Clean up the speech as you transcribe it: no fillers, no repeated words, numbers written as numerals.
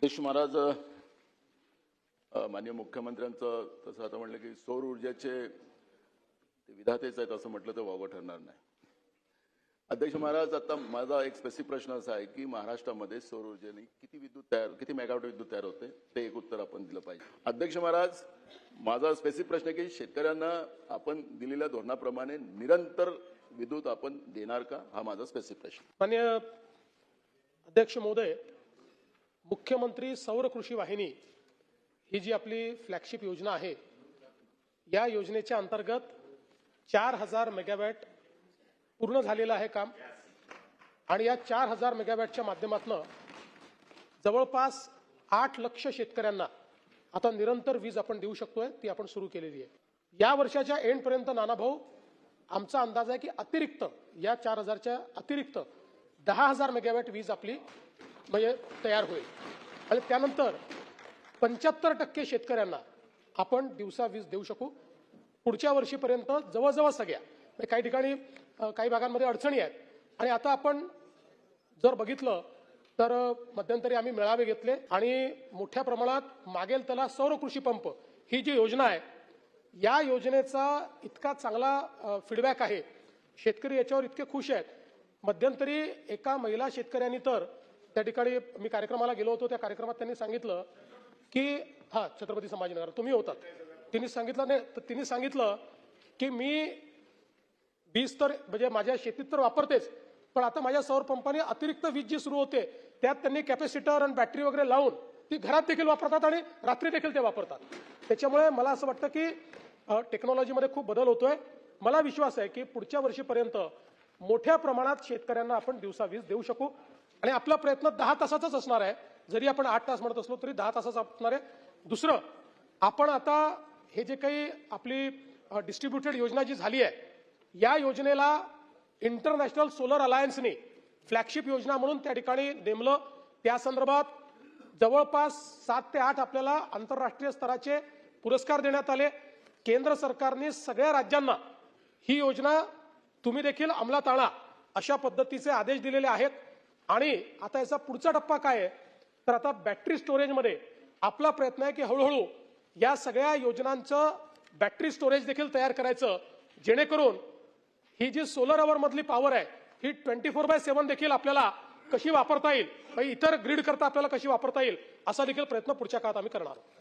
देश महाराज माननीय मुख्यमंत्र्यांचं तसं आता म्हटलं की सौर ऊर्जेचे ते विधातेच आहेत असं म्हटलं तर वावगं ठरणार नाही. अध्यक्ष महाराज, आता माझा एक स्पेसिफिक प्रश्न असा आहे की महाराष्ट्रामध्ये सौर ऊर्जेने किती मेगावॉट विद्युत तयार होते ते एक उत्तर आपण दिलं पाहिजे. अध्यक्ष महाराज, माझा स्पेसिफिक प्रश्न आहे की शेतकऱ्यांना आपण दिलेल्या धोरणाप्रमाणे निरंतर विद्युत आपण देणार का, हा माझा स्पेसिफिक प्रश्न. माननीय अध्यक्ष महोदय, मुख्यमंत्री सौर कृषी वाहिनी ही जी आपली फ्लॅगशिप योजना आहे, या योजनेच्या अंतर्गत 4000 मेगावॅट पूर्ण झालेलं आहे काम आणि या 4000 मेगावॅटच्या माध्यमातून जवळपास 8 लाख शेतकऱ्यांना आता निरंतर वीज आपण देऊ शकतोय, ती आपण सुरू केलेली आहे. या वर्षाच्या एंड पर्यंत नानाभाऊ, आमचा अंदाज आहे की अतिरिक्त या 4000च्या अतिरिक्त 10000 मेगावॅट वीज आपली म्हणजे तयार होईल आणि त्यानंतर 75% शेतकऱ्यांना आपण दिवसा वीज देऊ शकू. पुढच्या वर्षीपर्यंत जवळजवळ सगळ्या, काही ठिकाणी काही भागांमध्ये अडचणी आहेत आणि आता आपण जर बघितलं तर मध्यंतरी आम्ही मेळावे घेतले आणि मोठ्या प्रमाणात मागेल त्याला सौर कृषी पंप ही जी योजना आहे, या योजनेचा इतका चांगला फीडबॅक आहे, शेतकरी याच्यावर इतके खुश आहेत. मध्यंतरी एका महिला शेतकऱ्यांनी तर त्या ठिकाणी मी कार्यक्रमाला गेलो होतो, त्या कार्यक्रमात त्यांनी सांगितलं की छत्रपती संभाजीनगर तुम्ही होतात, तिने सांगितलं की मी वीज तर म्हणजे माझ्या शेतीत तर वापरतेच, पण आता माझ्या सौर पंपाने अतिरिक्त वीज जी सुरू होते त्यात त्यांनी कॅपॅसिटर आणि बॅटरी वगैरे लावून ती घरात देखील वापरतात आणि रात्री देखील ते वापरतात. त्याच्यामुळे मला असं वाटतं की टेक्नॉलॉजीमध्ये खूप बदल होतोय. मला विश्वास आहे की पुढच्या वर्षीपर्यंत मोठ्या प्रमाणात शेतकऱ्यांना आपण दिवसा वीज देऊ शकू आणि आपला प्रयत्न 10 तासाचाच असणार आहे. जरी आपण 8 तास म्हणत असलो तरी 10 तासाचा असणार आहे. दुसरं, आपण आता हे जे काही आपली डिस्ट्रीब्युटेड योजना जी झाली आहे, या योजनेला इंटरनॅशनल सोलर अलायन्सने फ्लॅगशिप योजना म्हणून त्या ठिकाणी नेमलं. त्या संदर्भात जवळपास 7 ते 8 आपल्याला आंतरराष्ट्रीय स्तराचे पुरस्कार देण्यात आले. केंद्र सरकारने सगळ्या राज्यांना ही योजना तुम्ही देखील अंमलात आणा अशा पद्धतीचे आदेश दिलेले आहेत. आणि आता याचा पुढचा टप्पा काय आहे, तर आता बॅटरी स्टोरेजमध्ये आपला प्रयत्न आहे की हळूहळू या सगळ्या योजनांचं बॅटरी स्टोरेज देखील तयार करायचं, जेणेकरून ही जी सोलर अवर मधली पॉवर आहे ही 24/7 देखील आपल्याला कशी वापरता येईल, इतर ग्रीड करता आपल्याला कशी वापरता येईल, असा देखील प्रयत्न पुढच्या काळात आम्ही करणार आहोत.